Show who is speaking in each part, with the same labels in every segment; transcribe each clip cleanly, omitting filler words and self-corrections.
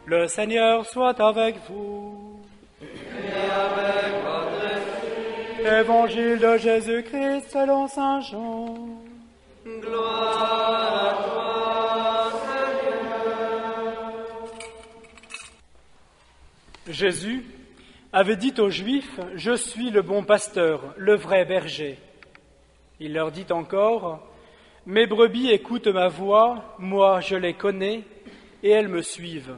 Speaker 1: Le Seigneur soit avec vous.
Speaker 2: Et avec votre esprit.
Speaker 1: Évangile de Jésus-Christ selon saint Jean.
Speaker 2: Gloire à toi, Seigneur.
Speaker 1: Jésus avait dit aux Juifs, « Je suis le bon pasteur, le vrai berger. » Il leur dit encore, « Mes brebis écoutent ma voix, moi je les connais, et elles me suivent.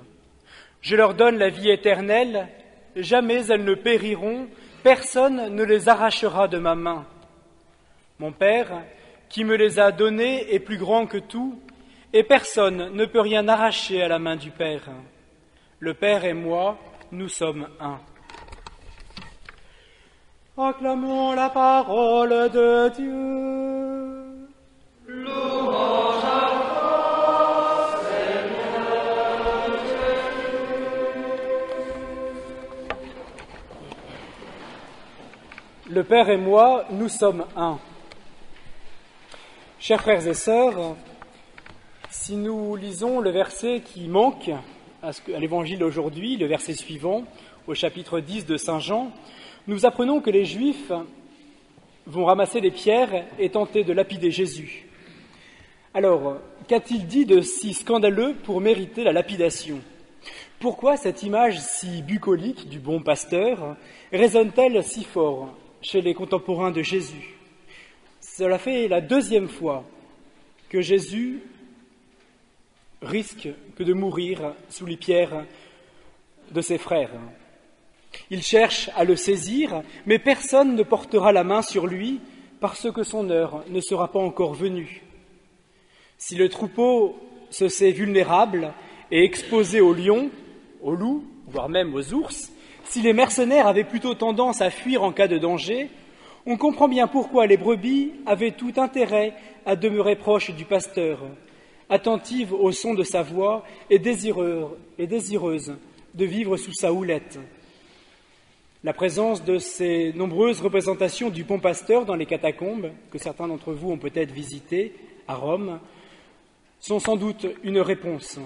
Speaker 1: Je leur donne la vie éternelle, jamais elles ne périront, personne ne les arrachera de ma main. Mon Père, qui me les a donnés, est plus grand que tout, et personne ne peut rien arracher à la main du Père. Le Père et moi, nous sommes un. » Acclamons la parole de Dieu.
Speaker 2: Louange à toi, Seigneur Jésus.
Speaker 1: Le Père et moi, nous sommes un. Chers frères et sœurs, si nous lisons le verset qui manque à l'évangile d'aujourd'hui, le verset suivant, au chapitre 10 de Saint Jean, nous apprenons que les Juifs vont ramasser les pierres et tenter de lapider Jésus. Alors, qu'a-t-il dit de si scandaleux pour mériter la lapidation ? Pourquoi cette image si bucolique du bon pasteur résonne-t-elle si fort chez les contemporains de Jésus ? Cela fait la deuxième fois que Jésus risque que de mourir sous les pierres de ses frères. Il cherche à le saisir, mais personne ne portera la main sur lui parce que son heure ne sera pas encore venue. Si le troupeau se sait vulnérable et exposé aux lions, aux loups, voire même aux ours, si les mercenaires avaient plutôt tendance à fuir en cas de danger, on comprend bien pourquoi les brebis avaient tout intérêt à demeurer proches du pasteur, attentives au son de sa voix et désireuses de vivre sous sa houlette. La présence de ces nombreuses représentations du bon pasteur dans les catacombes, que certains d'entre vous ont peut-être visitées à Rome, sont sans doute une réponse.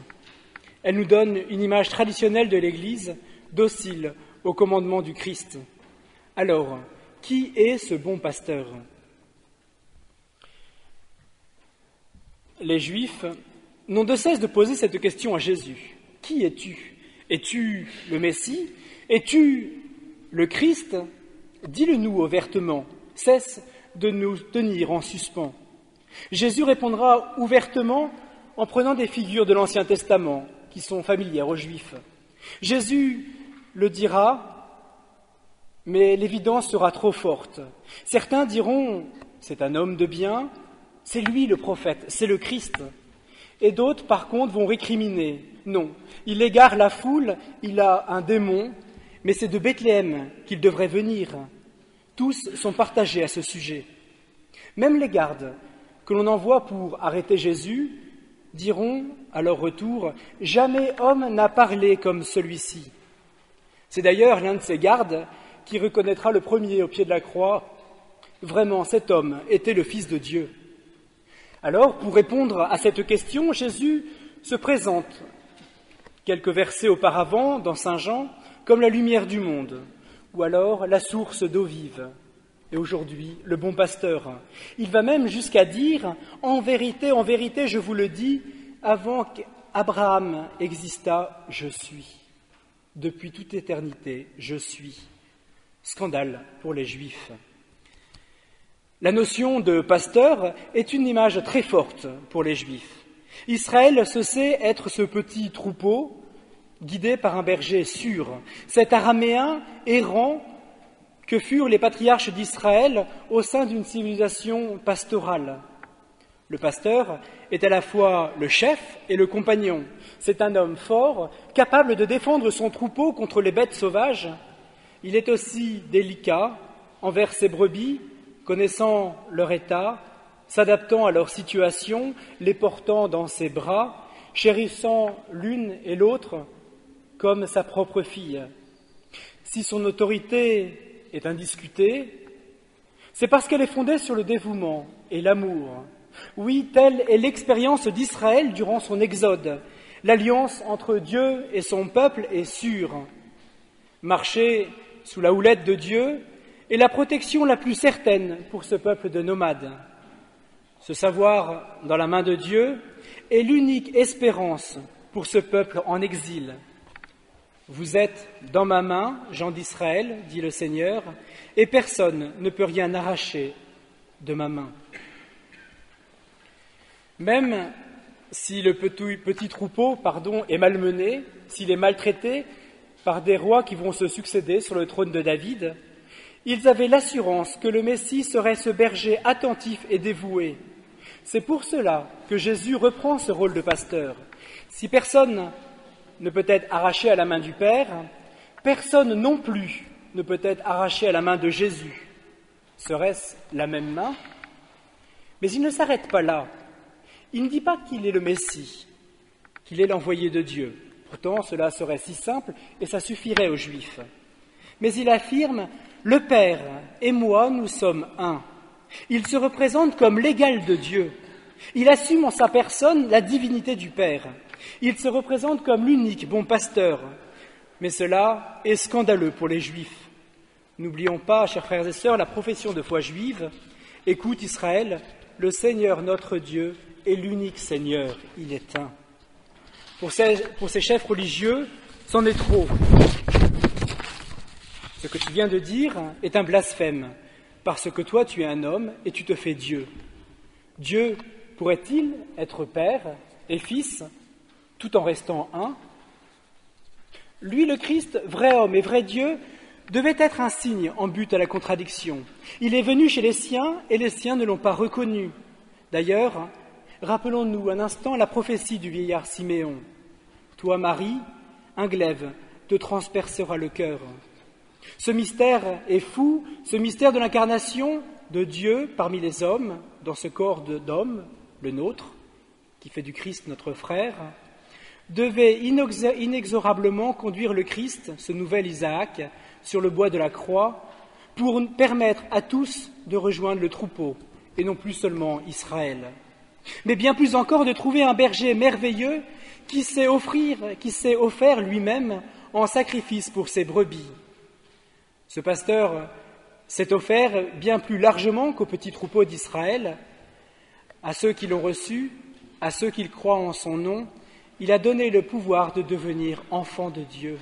Speaker 1: Elles nous donnent une image traditionnelle de l'Église, docile au commandement du Christ. Alors, qui est ce bon pasteur ? Les Juifs n'ont de cesse de poser cette question à Jésus. Qui es-tu ? Es-tu le Messie ? Es-tu le Christ ? Dis-le-nous ouvertement. Cesse de nous tenir en suspens. Jésus répondra ouvertement en prenant des figures de l'Ancien Testament qui sont familières aux Juifs. Jésus le dira, mais l'évidence sera trop forte. Certains diront, c'est un homme de bien, c'est lui le prophète, c'est le Christ. Et d'autres, par contre, vont récriminer. Non, il égare la foule, il a un démon, mais c'est de Bethléem qu'il devrait venir. Tous sont partagés à ce sujet. Même les gardes que l'on envoie pour arrêter Jésus diront à leur retour « Jamais homme n'a parlé comme celui-ci ». C'est d'ailleurs l'un de ces gardes qui reconnaîtra le premier au pied de la croix « Vraiment, cet homme était le Fils de Dieu ». Alors, pour répondre à cette question, Jésus se présente quelques versets auparavant dans Saint Jean comme la lumière du monde, ou alors la source d'eau vive. Et aujourd'hui, le bon pasteur. Il va même jusqu'à dire « En vérité, je vous le dis, avant qu'Abraham existât, je suis. Depuis toute éternité, je suis. » Scandale pour les Juifs. La notion de pasteur est une image très forte pour les Juifs. Israël se sait être ce petit troupeau guidé par un berger sûr, cet araméen errant que furent les patriarches d'Israël au sein d'une civilisation pastorale. Le pasteur est à la fois le chef et le compagnon. C'est un homme fort, capable de défendre son troupeau contre les bêtes sauvages. Il est aussi délicat envers ses brebis, connaissant leur état, s'adaptant à leur situation, les portant dans ses bras, chérissant l'une et l'autre comme sa propre fille. Si son autorité est indiscutée, c'est parce qu'elle est fondée sur le dévouement et l'amour. Oui, telle est l'expérience d'Israël durant son exode. L'alliance entre Dieu et son peuple est sûre. Marcher sous la houlette de Dieu est la protection la plus certaine pour ce peuple de nomades. Se savoir dans la main de Dieu est l'unique espérance pour ce peuple en exil. Vous êtes dans ma main, gens d'Israël, dit le Seigneur, et personne ne peut rien arracher de ma main. Même si le petit troupeau est malmené, s'il est maltraité par des rois qui vont se succéder sur le trône de David, ils avaient l'assurance que le Messie serait ce berger attentif et dévoué. C'est pour cela que Jésus reprend ce rôle de pasteur. Si personne ne peut être arraché à la main du Père, personne non plus ne peut être arraché à la main de Jésus. Serait-ce la même main? Mais il ne s'arrête pas là. Il ne dit pas qu'il est le Messie, qu'il est l'envoyé de Dieu. Pourtant, cela serait si simple et ça suffirait aux Juifs. Mais il affirme « Le Père et moi, nous sommes un ». Il se représente comme l'égal de Dieu. Il assume en sa personne la divinité du Père. Il se représente comme l'unique bon pasteur. Mais cela est scandaleux pour les Juifs. N'oublions pas, chers frères et sœurs, la profession de foi juive. Écoute Israël, le Seigneur notre Dieu est l'unique Seigneur, il est un. Pour ces chefs religieux, c'en est trop. Ce que tu viens de dire est un blasphème, parce que toi tu es un homme et tu te fais Dieu. Dieu pourrait-il être Père et Fils, tout en restant un? Lui, le Christ, vrai homme et vrai Dieu, devait être un signe en but à la contradiction. Il est venu chez les siens et les siens ne l'ont pas reconnu. D'ailleurs, rappelons-nous un instant la prophétie du vieillard Siméon. Toi, Marie, un glaive te transpercera le cœur. Ce mystère est fou, ce mystère de l'incarnation de Dieu parmi les hommes, dans ce corps d'homme, le nôtre, qui fait du Christ notre frère, devait inexorablement conduire le Christ, ce nouvel Isaac, sur le bois de la croix, pour permettre à tous de rejoindre le troupeau, et non plus seulement Israël. Mais bien plus encore de trouver un berger merveilleux qui s'est offert lui-même en sacrifice pour ses brebis. Ce pasteur s'est offert bien plus largement qu'au petit troupeau d'Israël, à ceux qui l'ont reçu, à ceux qui croient en son nom, il a donné le pouvoir de devenir enfant de Dieu.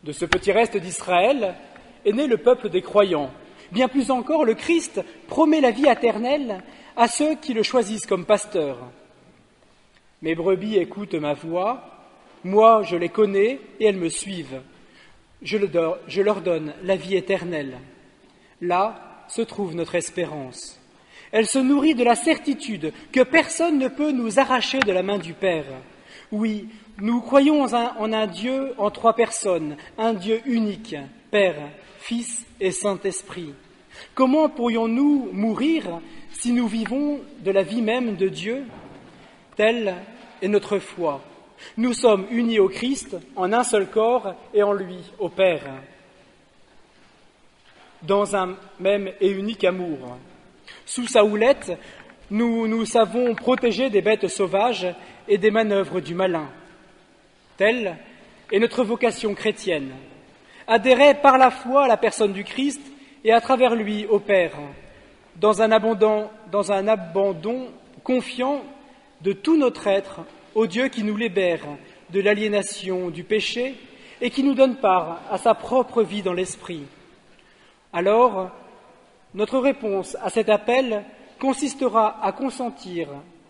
Speaker 1: De ce petit reste d'Israël est né le peuple des croyants. Bien plus encore, le Christ promet la vie éternelle à ceux qui le choisissent comme pasteur. Mes brebis écoutent ma voix, moi je les connais et elles me suivent. Je leur donne la vie éternelle. Là se trouve notre espérance. Elle se nourrit de la certitude que personne ne peut nous arracher de la main du Père. Oui, nous croyons en un Dieu en trois personnes, un Dieu unique, Père, Fils et Saint-Esprit. Comment pourrions-nous mourir si nous vivons de la vie même de Dieu? Telle est notre foi. Nous sommes unis au Christ, en un seul corps et en lui, au Père, dans un même et unique amour. Sous sa houlette, nous savons protéger des bêtes sauvages et des manœuvres du malin. Telle est notre vocation chrétienne. Adhérer par la foi à la personne du Christ et à travers lui au Père, dans un abandon confiant de tout notre être au Dieu qui nous libère de l'aliénation du péché et qui nous donne part à sa propre vie dans l'esprit. Alors, notre réponse à cet appel consistera à consentir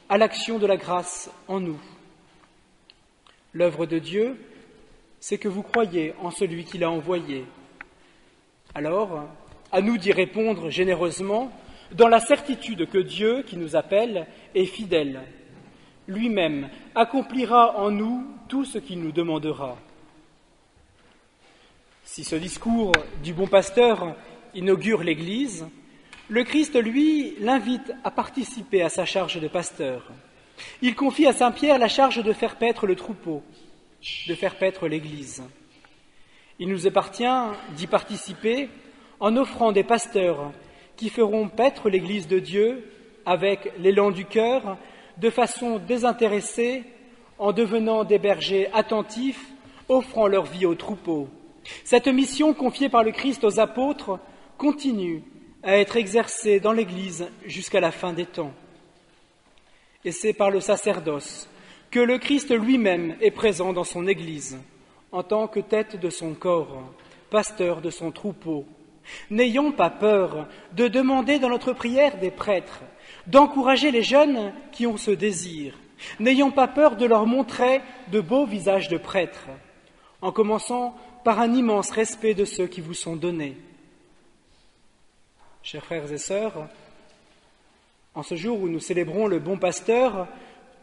Speaker 1: à l'action de la grâce en nous. L'œuvre de Dieu, c'est que vous croyez en celui qui l'a envoyé. Alors, à nous d'y répondre généreusement, dans la certitude que Dieu, qui nous appelle, est fidèle. Lui-même accomplira en nous tout ce qu'il nous demandera. Si ce discours du bon pasteur inaugure l'Église, le Christ, lui, l'invite à participer à sa charge de pasteur. Il confie à Saint Pierre la charge de faire paître le troupeau, de faire paître l'Église. Il nous appartient d'y participer en offrant des pasteurs qui feront paître l'Église de Dieu avec l'élan du cœur, de façon désintéressée, en devenant des bergers attentifs, offrant leur vie aux troupeaux. Cette mission confiée par le Christ aux apôtres continue à être exercée dans l'Église jusqu'à la fin des temps. Et c'est par le sacerdoce que le Christ lui-même est présent dans son Église, en tant que tête de son corps, pasteur de son troupeau. N'ayons pas peur de demander dans notre prière des prêtres, d'encourager les jeunes qui ont ce désir. N'ayons pas peur de leur montrer de beaux visages de prêtres, en commençant par un immense respect de ceux qui vous sont donnés. Chers frères et sœurs, en ce jour où nous célébrons le bon pasteur,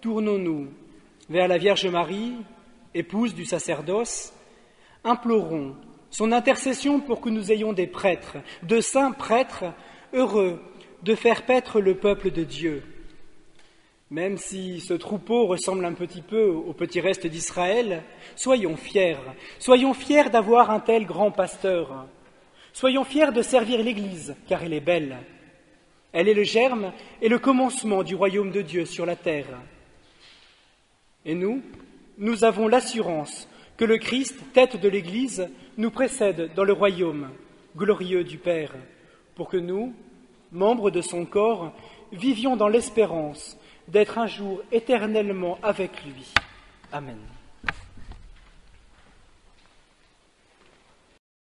Speaker 1: tournons-nous vers la Vierge Marie, épouse du sacerdoce, implorons son intercession pour que nous ayons des prêtres, de saints prêtres, heureux de faire paître le peuple de Dieu. Même si ce troupeau ressemble un petit peu au petit reste d'Israël, soyons fiers d'avoir un tel grand pasteur. Soyons fiers de servir l'Église, car elle est belle. Elle est le germe et le commencement du royaume de Dieu sur la terre. Et nous avons l'assurance que le Christ, tête de l'Église, nous précède dans le royaume glorieux du Père, pour que nous, membres de son corps, vivions dans l'espérance d'être un jour éternellement avec lui. Amen.